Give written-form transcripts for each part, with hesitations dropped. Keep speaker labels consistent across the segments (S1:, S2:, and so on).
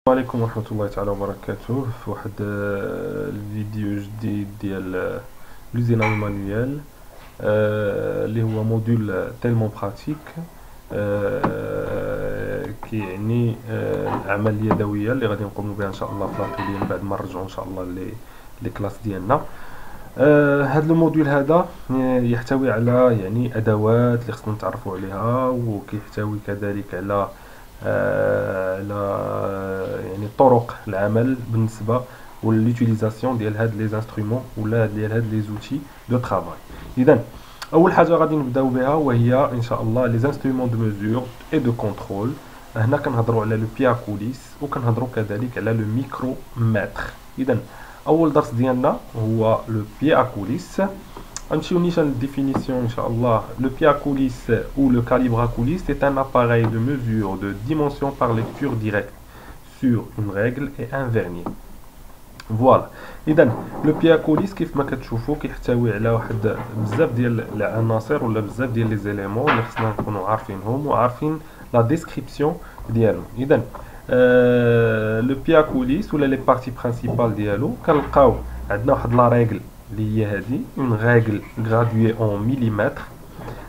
S1: السلام عليكم ورحمة الله تعالى وبركاته في واحد الفيديو جديد ديال لوزينال مانويال اللي هو موديول تيلمون براتيك كيعني الأعمال اليدوية اللي غادي نقوموا بها إن شاء الله في لاتولي من بعد ما نرجعوا إن شاء الله لي كلاس ديالنا. هذا الموديول هذا يحتوي على يعني أدوات اللي خصنا نتعرفوا عليها، وكيحتوي كذلك على يعني طرق العمل بالنسبه والليوتيليزاسيون ديال هاد لي انسترومون ولا ديال هاد لي زوتي دو طرافاي. اذا اول حاجه غادي نبداو بها وهي ان شاء الله لي انسترومون دو ميزور اي دو كونترول. هنا كنهضروا على لو بياكوليس وكنهضروا كذلك على لو ميكرومتر. اذا اول درس ديالنا هو لو بياكوليس. نمشيو نيشان définition Inch'Allah. Le piacoulisse ou le calibracoulisse est un appareil de mesure de dimension par lecture directe sur une règle et un vernier. Voilà. إذا لو بياكوليس كيف ما كتشوفوا كيحتوي على واحد بزاف ديال العناصر ولا بزاف ديال لي زيليمون اللي خصنا نكونوا عارفينهم وعارفين لا ديسكريبسيون ديالهم. إذا لو بياكوليس ولا لي بارتي برينسيبال ديالو كنلقاو عندنا واحد لا ريغل اللي هي هذه اون ريغل غرادوي اون مليمتر.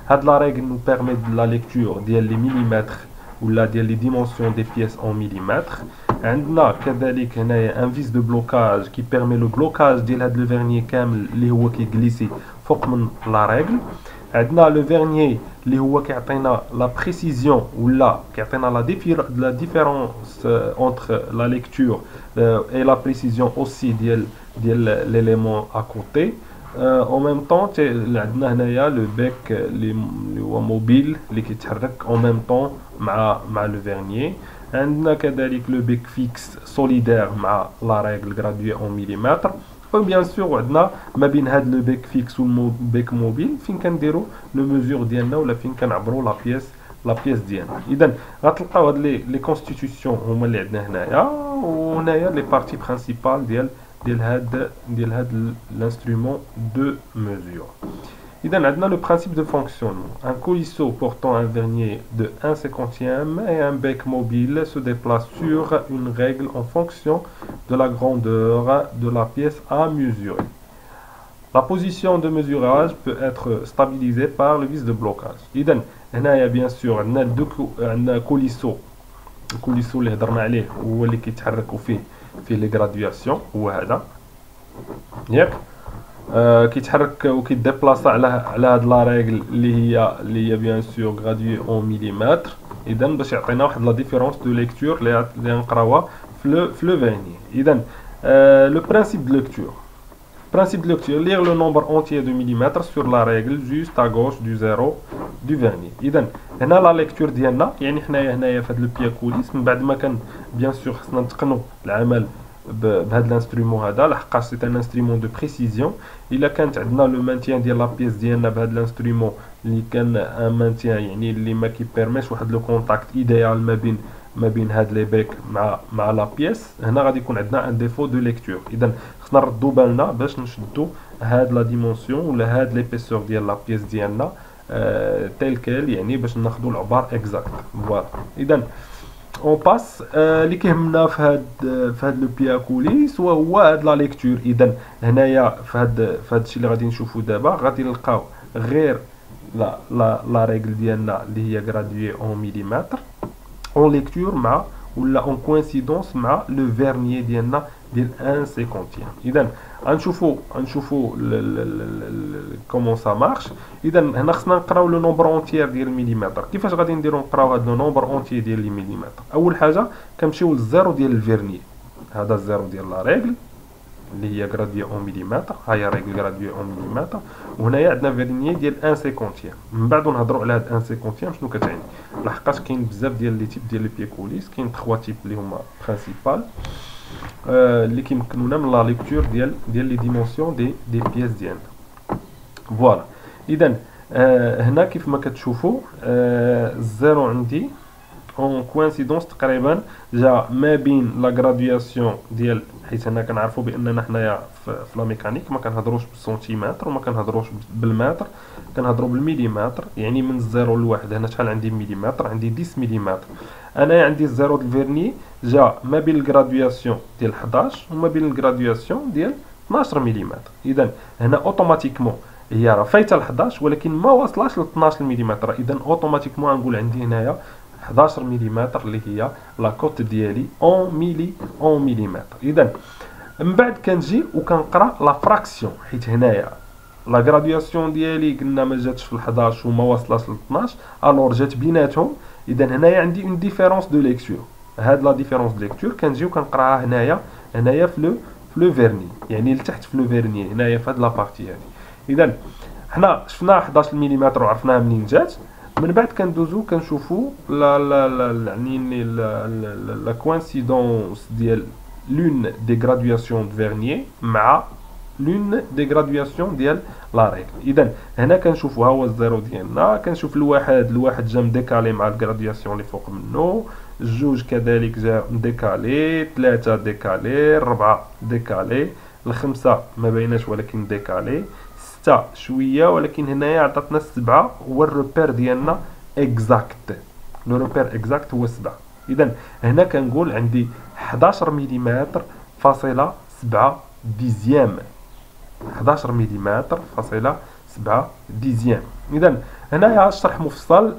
S1: هاد لا ريغل نو بيرميت لا ليكتور ديال لي مليمتر ولا ديال لي ديمونسيون دي بيس اون مليمتر. عندنا كذلك هنايا ان فيس دو بلوكاج كي بيرمي لو بلوكاج ديال هاد لو فيرنيي كامل اللي هو كيغليسي فوق من لا ريغل. عندنا لو فيرنيي اللي هو كيعطينا لا بريسيزيون ولا كيعطينا لا ديفيرونس اونتر لا ليكتور اي لا بريسيزيون اوسي ديال ليليمون ا كوتي. اون ميم طون عندنا هنايا لو بيك اللي هو موبيل اللي كيتحرك اون ميم طون مع لو فيرنيي. عندنا كذلك لو بيك فيكس سوليدير مع لا ريغل غرادوي اون مليمتر. وبيان سور عندنا ما بين هاد لو بيك فيكس والبيك موبيل فين كنديروا لو ميزور ديالنا ولا فين كنعبروا لا بيس ديالنا. اذا غتلقاو هاد لي كونستيتيوسيون هما اللي عندنا هنايا، وهنايا لي بارتي برينسيبال ديال هاد l'instrument de mesure. إذا عندنا le principe de fonctionnement. Un coulisseau portant un vernier de 1/50 et un bec mobile se déplace sur une règle en fonction de la grandeur de la pièce à mesurer. La position de mesurage peut être stabilisée par le vis de blocage. إذا هنايا bien sûr عندنا coulisseau اللي هضرنا عليه هو اللي كيتحركوا فيه لي غرادياسيون، هو هذا ياك كيتحرك وكيديبلاصا على هاد لا ريغل اللي هي بيان سور غراديي اون مليمتر. اذا باش يعطينا واحد لا ديفيرونس دو ليكتور اللي نقراوها في لو فيرني. اذا لو برينسيپ دو ليكتور. Principe de lecture, lire le nombre entier de millimètres sur la règle juste à gauche du zéro du vernier. إذا هنا لا ليكتور ديالنا يعني حنايا هنايا في هاد لو بياكوليس من بعد ما كان بيان سور خصنا نتقنوا العمل بهاد الانسترومون هذا لحقاش سي ان انسترومون دو بريسيزيون. الا كانت عندنا لو مانتيان ديال لا بيس ديالنا بهاد الانسترومون اللي كان ان مانتيان يعني اللي ما كيبيرميش واحد لو كونتاكت ايديال ما بين هاد لي بيك مع لا بيس، هنا غادي يكون عندنا ان ديفو دو ليكتور. اذا خصنا نردو بالنا باش نشدو هاد لا ديمونسيون ولا هاد ليبيسور ديال لا بيس ديالنا تيل كيل يعني باش ناخدو العبار اكزاكت. فوالا. اذا اون باس اللي كيهمنا في هاد لو بياكوليس وهو هاد لا ليكتور. اذا هنايا في هاد الشيء اللي غادي نشوفو دابا غادي نلقاو غير لا ريغل ديالنا اللي هي غرادوي اون مليمتر اون ليكتور مع ولا اون كوينسيدونس مع لو فيرنيي ديالنا ديال 1/50. اذا غنشوفو كومون سا مارش. اذا هنا خصنا نقراو لو نومبر اونتيير ديال المليمتر. كيفاش غادي نديرو نقراو هاد لو نومبر اونتيير ديال المليمتر؟ اول حاجه كنمشيو للزيرو ديال الفيرنيي، هذا الزيرو ديال لا ريغل اللي هي غرادوي اون مليمتر، ها هي ريغل غرادوي اون مليمتر، وهنايا عندنا فيرنيي ديال 1/50. من بعد نهضروا على هاد 1/50 شنو كتعني، لحقاش كاين بزاف ديال لي تيب ديال لي بياكوليس. كاين 3 تيب اللي هما برينسيبال اللي كيمكنونا من لا ليكتور ديال لي ديمونسيون دي بيس ديالنا. فوالا. اذا هنا كيف ما كتشوفوا الزيرو عندي اون كوانسيدونس تقريبا جا ما بين لا غرادياسيون ديال، حيت هنا كنعرفوا باننا حنايا في لا ميكانيك ما كنهضروش بالسنتيمتر وما كنهضروش بالمتر، كنهضروا بالمليمتر. يعني من الزيرو لواحد هنا شحال عندي مليمتر؟ عندي 10 مليمتر. انا عندي الزيرو ديال الفيرني جا ما بين الغرادياسيون ديال 11 وما بين الغرادياسيون ديال 12 مليمتر. اذا هنا اوتوماتيكمون هي راه فايته ل 11 ولكن ما واصلاش ل 12 مليمتر. اذا اوتوماتيكمون غنقول عندي هنايا 11 مليمتر اللي هي لا كوت ديالي اون مليمتر. اذا من بعد كنجي وكنقرا لا فراكسيون، حيت هنايا لا غرادياسيون ديالي قلنا ما جاتش في 11 وما واصلاش ل 12، الور جات بيناتهم. اذا هنايا عندي اون ديفيرونس دو ليكتور. هاد لا ديفيرونس دو ليكتور كنجي وكنقراها هنايا في لو فيرني، يعني لتحت في لو فيرني هنايا في هاد لا بارتي هادي. اذا حنا شفنا 11 مليمتر وعرفناها منين جات. من بعد كندوزو كنشوفو يعني لا كوانسيدونس ديال لون دي غرادياسيون دو فيرنيي مع لون دي غرادياسيون ديال لا ريغل. اذا هنا كنشوفو ها هو الزيرو ديالنا، كنشوف الواحد جا مديكالي مع الغرادياسيون اللي فوق منه، الجوج كذلك جا مديكالي، 3 ديكالي، 4 ديكالي، الخمسة ما بيناش ولكن ديكالي، 6 شويه ولكن هنايا عطاتنا 7 هو الروبير ديالنا اكزاكت. لو روبير اكزاكت هو 7. اذا هنا كنقول عندي 11 مليمتر فاصله 7 ديزيام، 11 مليمتر فاصله 7 ديزيام. اذا هنايا الشرح مفصل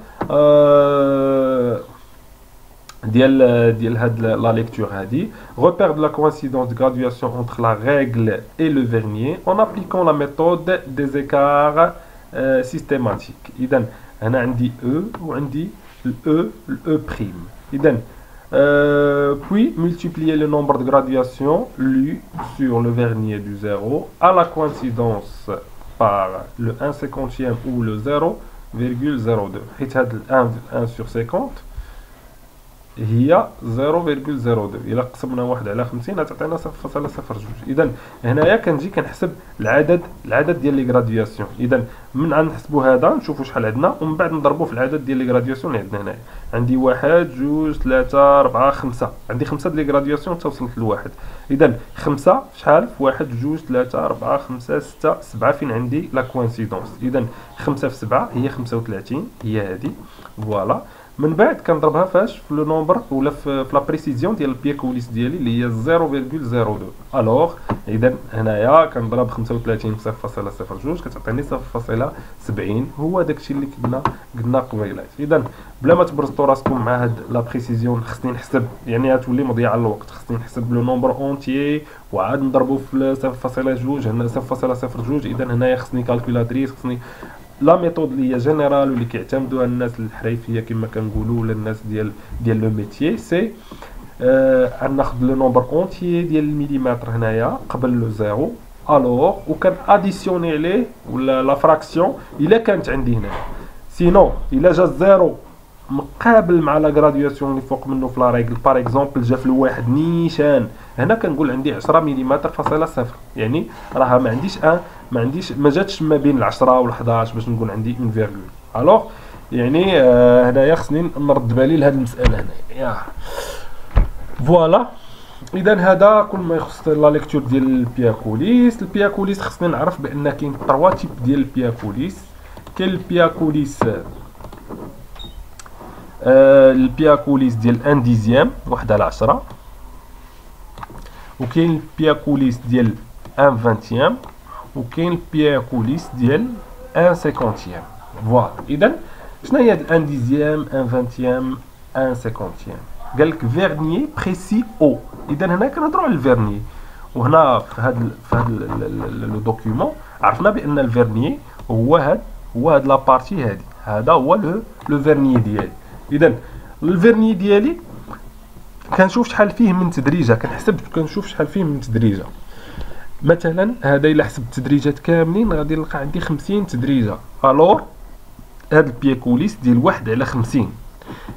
S1: ديال هاد لا ليكتور هادي. repère de la coïncidence de graduation entre la règle et le vernier en appliquant la méthode des écarts systématiques. اذا هنا عندي E وعندي le prime. اذا puis multiplier le nombre de graduations lu sur le vernier du 0 à la coïncidence par le 1/50 ou le 0,02. حيت هاد 1 sur 50 هي 0.02. الا قسمنا 1 على 50 غتعطينا 0.02. اذا هنايا كنجي كنحسب العدد ديال لي غرادياسيون. اذا من غنحسبوا هذا نشوفوا شحال عندنا ومن بعد نضربوا في العدد ديال لي غرادياسيون اللي عندنا هنايا. عندي 1 2 3 4 5، عندي 5 ديال لي غرادياسيون حتى وصلت لواحد. اذا 5 شحال في 1 2 3 4 5 6 7 فين عندي لا كوانسيدونس. اذا 5 في 7 هي 35 هي هذه فوالا. من بعد كنضربها فاش في لو نومبر ولا في لا بريسيزيون ديال البيكوليس ديالي اللي هي 0.02. الوغ اذا هنايا كنضرب 35 في 0.02 كتعطيني 0.70. هو داكشي اللي قلنا قبيله. اذا بلا ما تبرزطوا راسكم مع هاد لا بريسيزيون خصني نحسب، يعني غتولي مضيعه الوقت. خصني نحسب لو نومبر اونتيي وعاد نضربو في 0.02 هنا 0.02. اذا هنايا خصني كالكولاتريس، خصني لا ميثود اللي هي جينيرال واللي كيعتمدوها الناس الحريفيه كما كنقولوا ولا الناس ديال لو ميتيي سي غناخذ لو نومبر اونتيي ديال المليمتر هنايا قبل لو زيرو الوغ وكان اديسيوني عليه ولا لا فراكسيون الا كانت عندي هنا. سينو الا جا الزيرو مقابل مع لا غرادياسيون اللي فوق منه في لا ريغل باغ اكزومبل جا في الواحد نيشان، هنا كنقول عندي 10 مليمتر فاصله 0. يعني راها ما جاتش ما بين ال10 وال11 باش نقول عندي اون فيرغول. الوغ يعني هنايا خصني نرد بالي لهاد المساله هنايا فوالا. اذا هذا كل ما يخص لا ليكتور ديال البياكوليس. البياكوليس خصني نعرف بان كاين 3 تيب ديال البياكوليس. كاين البياكوليس ديال 1 ديزيام 1 على 10، وكاين البياكوليس ديال 1 فانتيام، وكاين البياكوليس ديال 1 سيكونتيام. فوالا. اذا شنو هي 1 ديزيام 1 فانتيام 1 سيكونتيام؟ قال لك فيرنيي بريسي او. اذا هنا كنهضروا على الفيرنيي، وهنا في هذا لو دوكيومون عرفنا بان الفيرنيي هو هاد لا بارتي هادي، هذا هو لو فيرنيي ديالي. اذا الفيرنيي ديالي كنشوف شحال فيه من تدريجه، كنشوف شحال فيه من تدريجه. مثلا هذا الا حسبت التدريجات كاملين غادي نلقى عندي 50 تدريجه. الور هاد البياكوليس ديال 1 على 50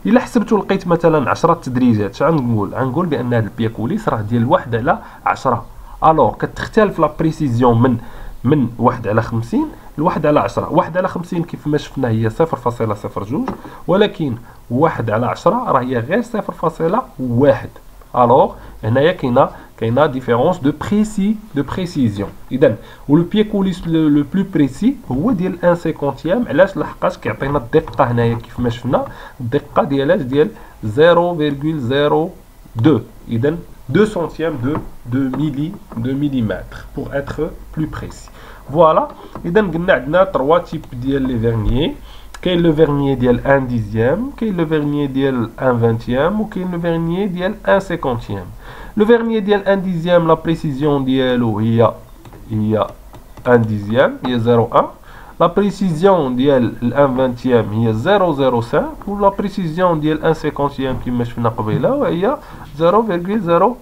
S1: الا حسبتو لقيت مثلا 10 تدريجات اش غنقول بان هاد البياكوليس راه ديال 1 على 10. الور كتختلف لا بريسيزيون من 1 على 50 الواحد على 10. واحد على 50 كيف ما شفنا هي 0.02، ولكن واحد على 10 راه هي غير 0.1. الوغ هنايا كاينه ديفيرونس دو بريسيزيون. اذا ولو بيي كوليس لو بلو بريسي هو ديال 1 سيكونتيام. علاش؟ لحقاش كيعطينا الدقه هنايا كيف ما شفنا الدقه ديالها ديال 0,02. اذا 2 centièmes de millimètre pour être plus précis. Voilà. اذا قلنا عندنا 3 تيب ديال لي فيرنيي. كاين لو فيرنيي ديال 1 ديزيام، كاين لو فيرنيي ديال 1 فانتيام، وكاين لو فيرنيي ديال 1 سيكونتيام. لو فيرنيي ديال 1 ديزيام لا بريسيزيون ديالو هي 1 ديزيام، هي 0.1. لا بريسيزيون ديال 1 فانتيام هي 0,05، و لا بريسيزيون ديال 1 سيكونتيام كما شفنا قبيله وهي 0,002.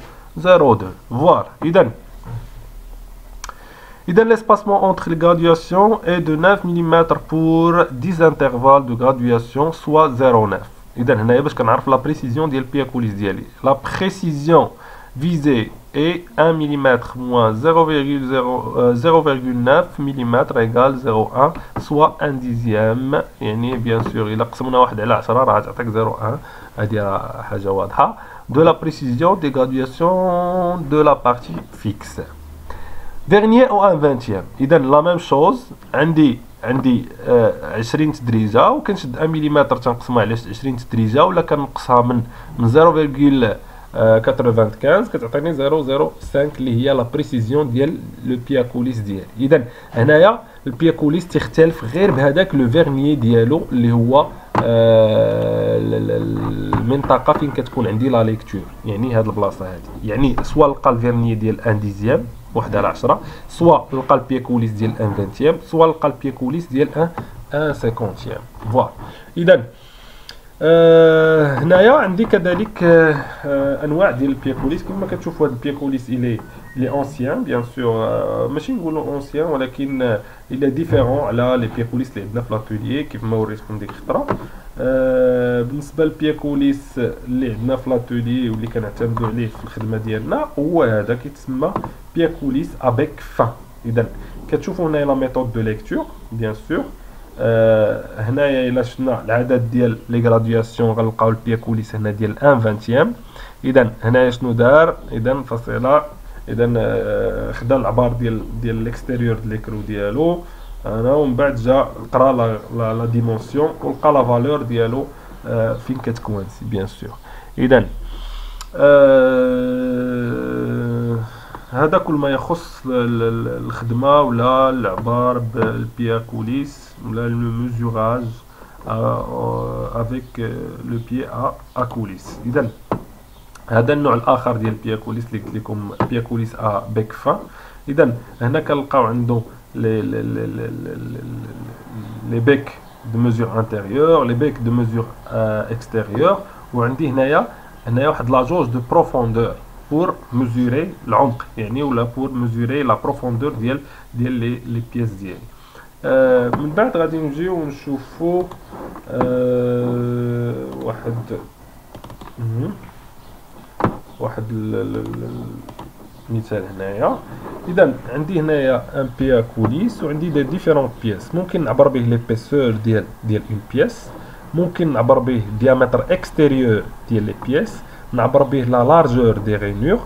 S1: فوالا. إذا l'espacement entre les graduations est de 9 mm pour 10 intervalles de graduation, soit 0,9. إذا هنايا باش كنعرف لا بريسيزيون ديال البيا كوليس ديالي. لا بريسيزيون visée est 1 mm moins 0,9 mm égale 0,1 soit 1 dixième. يعني bien sûr إلا قسمنا 1 على 10 راه تعطيك 0,1. هذه حاجة واضحة. De la précision des graduations de la partie fixe. Vernier au 1 vingtième. إذا لا ميم شوز. عندي 20 تدريجة، وكنشد 1 ملم تنقسمها على 20 تدريجة، ولا كنقصها من 0,95 كتعطيني 0,05 اللي هي لا بريسيزيون ديال لو بيا كوليس ديالي. إذا هنايا البيا كوليس تختلف غير بهذاك لو فيرنيي ديالو اللي هو المنطقه فين كتكون عندي لا ليكتور، يعني هاد البلاصه هادي. يعني سوا لقى الفيرنيي ديال 1 ديزيام 1 على 10، سوا لقى البيا كوليس ديال 1 فانتيام، سوا لقى البيا كوليس ديال 1 سيكونتيام. فوالا. اذا هنايا عندي كذلك انواع ديال البيا كوليس. كما كتشوفوا هاد البيا كوليس الي اونسيان بيان سور، ماشي نقولوا اونسيان، ولكن الى ديفيرون على لي بيا كوليس اللي عندنا في لاتوليي كيف ما وريتكم ديك الخطره. بالنسبه للبيا كوليس اللي عندنا في لاتوليي واللي كنعتمدوا عليه في الخدمه ديالنا هو هذا كيتسمى بيا كوليس افيك فان. اذا كتشوفوا هنايا لا ميثود دو ليكتور بيان سور. هنايا الا شفنا العدد ديال لي غرادياسيون غنلقاو البيا كوليس هنا ديال 1 فانتيام. اذا هنايا شنو دار؟ اذا فصيله، اذا خدا العبار ديال الاكستيريور ديال ليكرو ديالو انا، ومن بعد جا قرا لا ديمونسيون ولقى لا فالور ديالو فين كتكون سي بيان سور. اذا هذا كل ما يخص الخدمه ولا العبار بالبيا كوليس ولا لو ميزوراج افيك لو بيي ا كوليس. اذا هذا النوع الاخر ديال البيا كوليس اللي قلت لكم بيا كوليس ا بيك فان. اذا هنا كنلقاو عنده لي بيك دو ميزور انتيريور، لي بيك دو ميزور اكستيريور، وعندي هنايا واحد لا جوج دو بروفوندور بور ميزوري العمق، يعني ولا بور ميزوري لا بروفوندور ديال لي بياس ديالي. من بعد غادي نجيو ونشوفوا واحد المثال هنايا. اذا عندي هنايا ان بيا كوليس وعندي دي ديفيرون بياس. ممكن نعبر به ليبيسور ديال اون بياس، ممكن نعبر به ديامتر اكستيريور ديال لي بياس، نعبر به لا لارجور دي رينور،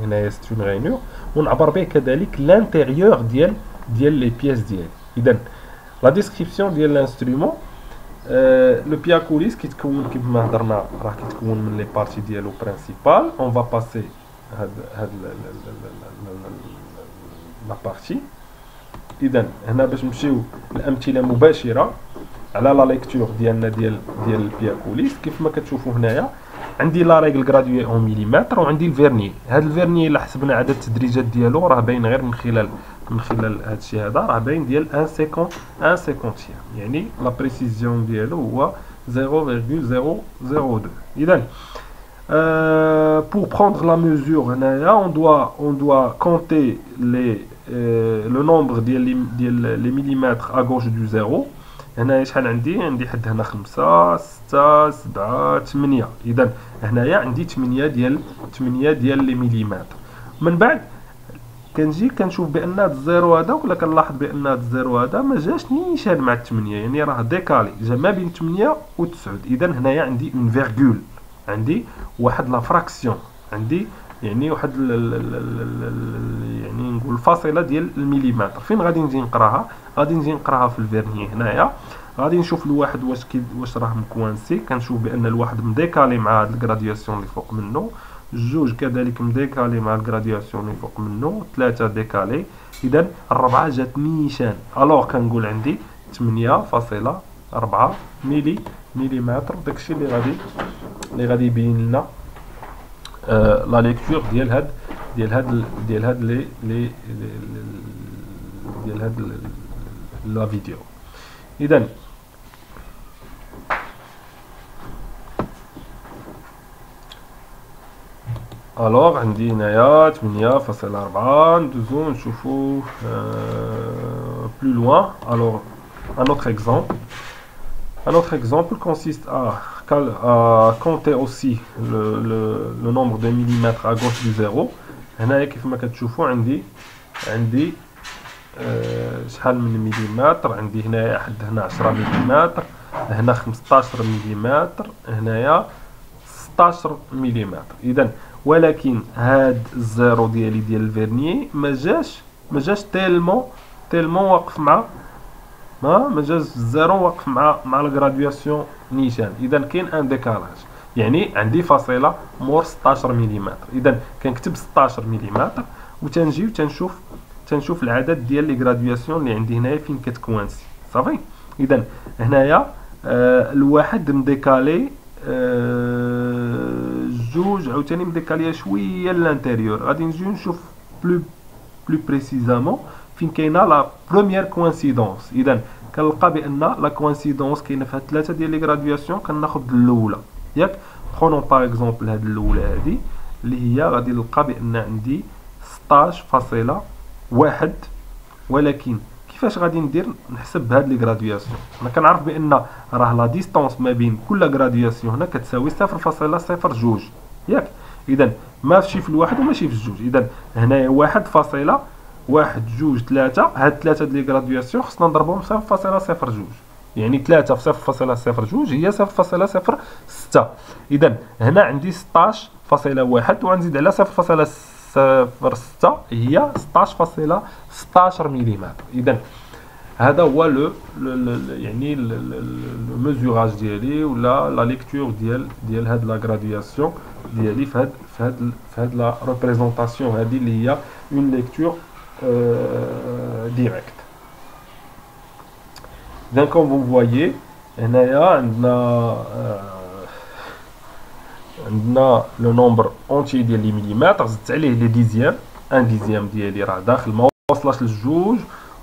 S1: هنايا سيت اون رينور، ونعبر به كذلك لانتيريور ديال لي بياس ديالي. اذا لا ديسكريبسيون ديال لانسترومون. لو بيا كوليس كيتكون كيما هضرنا راه كيتكون من لي بارتي ديالو برينسيبال. اون فا باسي هاد لا بارتي. اذا هنا باش نمشيو لامثله مباشره على لا ليكتور ديالنا ديال البيا كوليس. كيف ما كتشوفوا هنايا عندي لا ريغل غرادوي اون مليمتر، وعندي الفيرني. هاد الفيرني الا حسبنا عدد التدريجات ديالو راه باين غير من خلال هاد الشيء هذا، راه باين ديال 1 سيكونتيام، يعني لا بريسيزيون ديالو هو 0,002. اذا pour prendre la mesure هنايا on doit compter le nombre ديال les millimètres à gauche du zéro. هنايا شحال عندي حد هنا 5 6 7 8. اذا هنايا عندي 8 ديال لي مليمتر. من بعد كنجي كنشوف بان هاد الزيرو هذا، ولا كنلاحظ بان هاد الزيرو هذا ما جاش نيشان مع 8، يعني راه ديكالي جا ما بين 8 و 9. اذا هنايا عندي اون فيرغول، عندي واحد لا فراكسيون، عندي يعني واحد يعني نقول الفاصله ديال المليمتر. فين غادي نجي نقراها؟ غادي نجي نقراها في الفيرني هنايا. غادي نشوف الواحد واش راه مكوانسي، كنشوف بان الواحد مديكالي مع هاد الغرادياسيون اللي فوق منه، الجوج كذلك مديكالي مع الغرادياسيون اللي فوق منه، 3 ديكالي. اذا الربعه جات نيشان، الوغ كنقول عندي 8.4 مليمتر. داكشي اللي غادي يبين لنا لا ليكتور ديال هاد لا فيديو. اذا الوغ عندي هنايا 8.4. ندوزو نشوفو بلو لوان. الوغ un autre exemple consiste à compter aussi le nombre de millimètres à gauche du zéro. هنايا كيف ما كتشوفوا عندي شحال من مليمتر. عندي هنايا حد هنا 10 مليمتر، هنا 15 مليمتر، هنايا 16 مليمتر. اذا ولكن هاد الزيرو ديالي ديال الفيرنيي ما جاش تيلمون واقف مع ما جاش الزيرو واقف مع الغرادياسيون نيشان. اذا كاين ان ديكالاج، يعني عندي فاصله مور 16 مليمتر. اذا كنكتب 16 مليمتر وتنجي تنشوف العدد ديال لي غرادياسيون اللي عندي هنايا فين كتكوانسي. صافي. اذا هنايا الواحد مديكالي جوج عاوتاني مديكاليه شويه للانتيريور. غادي نجيو نشوف بلو بريسيزامون فين كاينه لا بروميير كوانسيدونس. اذا كنلقى بان لا كوانسيدونس كاينه في هاد 3 ديال لي غرادياسيون. كناخذ الاولى ياك، برونون باغ اكزومبل هاد الاولى هادي اللي هي غادي نلقى بان عندي 16.1. ولكن كيفاش غادي ندير نحسب هاد لي غرادياسيون؟ انا كنعرف بان راه لا ديستونس ما بين كل غرادياسيون هنا كتساوي 0.02 ياك. اذا ماشي في الواحد وماشي في الجوج. اذا هنايا 1.1 2 3. هاد 3 ديال لي غرادياسيون خصنا نضربهم في 0.02، يعني 3 في 0.02 هي 0.06. اذا هنا عندي 16.1 وغنزيد على 0.06 هي 16.16 مليمتر. اذا هذا هو يعني الميزوراج ديالي ولا لا ليكتور ديال هاد لا غرادياسيون ديالي في هاد لا ريبريزونطاسيون هادي اللي هي اون ليكتور ديريكت. Donc comme vous voyez هنايا عندنا لو نومبر اونتي ديال لي مليمتر، زدت عليه لي ديزيام، ان ديزيام ديالي راه داخل ما وصلش للجوج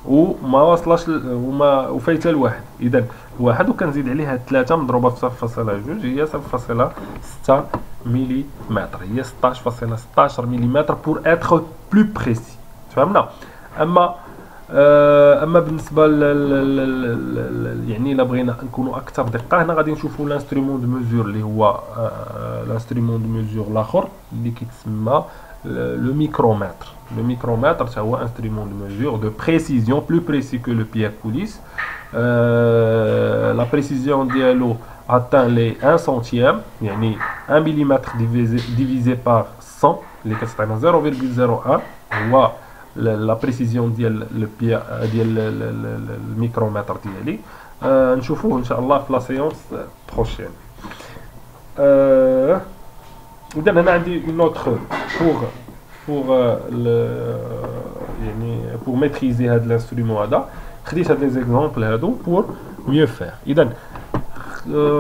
S1: وما وصلش وفايته الواحد. اذا الواحد وكنزيد عليه هاد 3 مضروبه في 0.2 هي 0.6 مليمتر، هي 16.16 مليمتر بور اتر بلو بريسي. فهمنا؟ اما بالنسبه يعني الا بغينا نكونوا اكثر دقه، هنا غادي نشوفوا لانسترومون دو ميزور اللي هو لانسترومون دو ميزور الاخر اللي كيتسمى لو ميكرومتر. لو ميكرومتر حتى هو انسترومون دو ميزور دو بريسيزيون بلو بريسي كو لو بيير بوليس. لا بريسيزيون ديالو atteint les 1 centième، يعني 1 مليمتر divisé par 100 اللي كتعطينا 0.01 هو لا بريسيزيون ديال الميكرومتر ديالي. نشوفوه ان شاء الله في لا سيونس بروشين. اذا هنا عندي اون اوتر يعني pour maîtriser هاد الانسترومون هذا خديت هاد لي زيكزامبل هادو pour mieux faire. اذا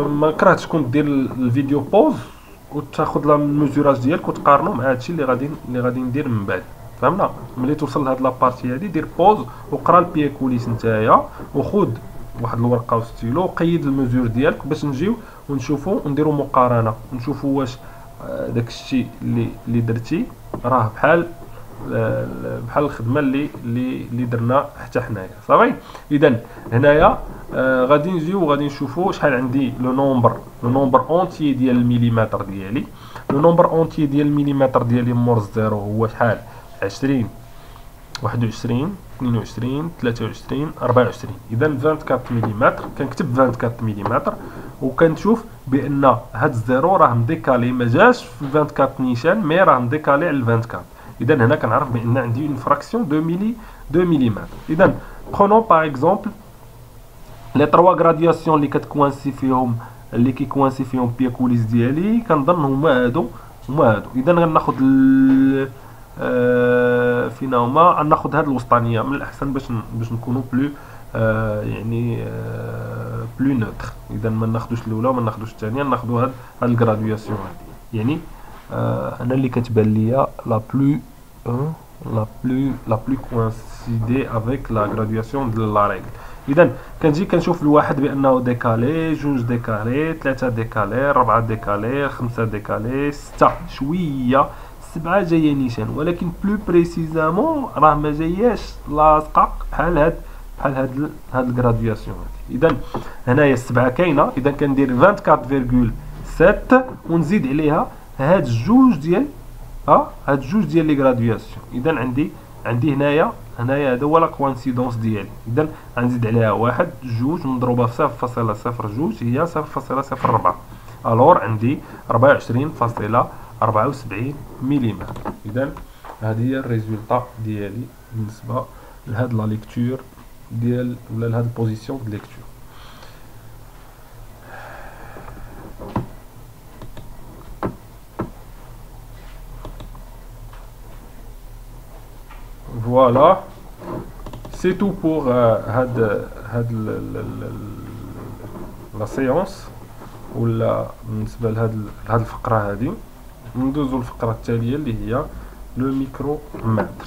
S1: ما كرهتش تكون دير الفيديو بوز وتاخذ لا ميزوراج ديالك وتقارنو مع هادشي اللي غادي ندير من بعد. فهمنا؟ ملي توصل لهاد لابارتي هادي دير بوز وقرا البيي كوليس نتايا وخذ واحد الورقه وستيلو وقيد الميزور ديالك باش نجيو ونشوفو ونديرو مقارنه، نشوفو واش داك الشيء اللي درتي راه بحال الخدمه اللي درنا حتى حنايا. صافي. اذا هنايا غادي نجيو وغادي نشوفو شحال عندي لو نومبر اونتي ديال المليمتر ديالي. لو نومبر اونتي ديال المليمتر ديالي مور الزيرو هو شحال؟ 20 21 22 23 24. اذا 24 ملم، كنكتب 24 ملم وكنشوف بان هاد الزيرو راه مديكالي، ما جاش في 24 نيشان مي راه مديكالي على 24. اذا هنا كنعرف بان عندي اون فراكسيون دو ملم. اذا برونون باغ اكزومبل لي 3 غرادياسيون اللي كتكوانسي فيهم، اللي كيكوانسي فيهم بيكوليس ديالي، كنظن هما هادو. اذا غناخذ فينا هما، غناخذ هاد الوسطانيه من الاحسن باش نكونوا بلو يعني بلو نوتر. اذا ما ناخذوش الاولى وما ناخذوش الثانيه، ناخذوا هاد الغرادياسيون هادي. يعني انا اللي كتبان ليا لا بلو كوانسيدي افيك لا غرادياسيون ديال لا ريغل. اذا كنجي كنشوف الواحد بانه ديكالي، جوج ديكالي، 3 ديكالي، 4 ديكالي، 5 ديكالي، 6 شويه، 7 جايه نيشان، ولكن بلو بريسيزامون راه ما جاياش لاصقه بحال هاد الغرادياسيون هادي. اذا هنايا السبعه كاينه، اذا كندير 24.7 ونزيد عليها هاد الجوج ديال هاد الجوج ديال لي غرادياسيون. اذا عندي هنايا هذا هو لا كوانسيدونس ديالي. اذا غنزيد عليها واحد جوج مضروبه في 0.02 هي 0.04. الور عندي 24.74 ملم. اذا هذه هي الريزولطا ديالي بالنسبه لهاد لا ليكتور ديال ولا لهاد البوزيسيون د ليكتور. Voilà, c'est tout pour la séance ولا بالنسبه لهاد الفقره هذه. ندوزو للفقره التاليه اللي هي لو ميكرومتر.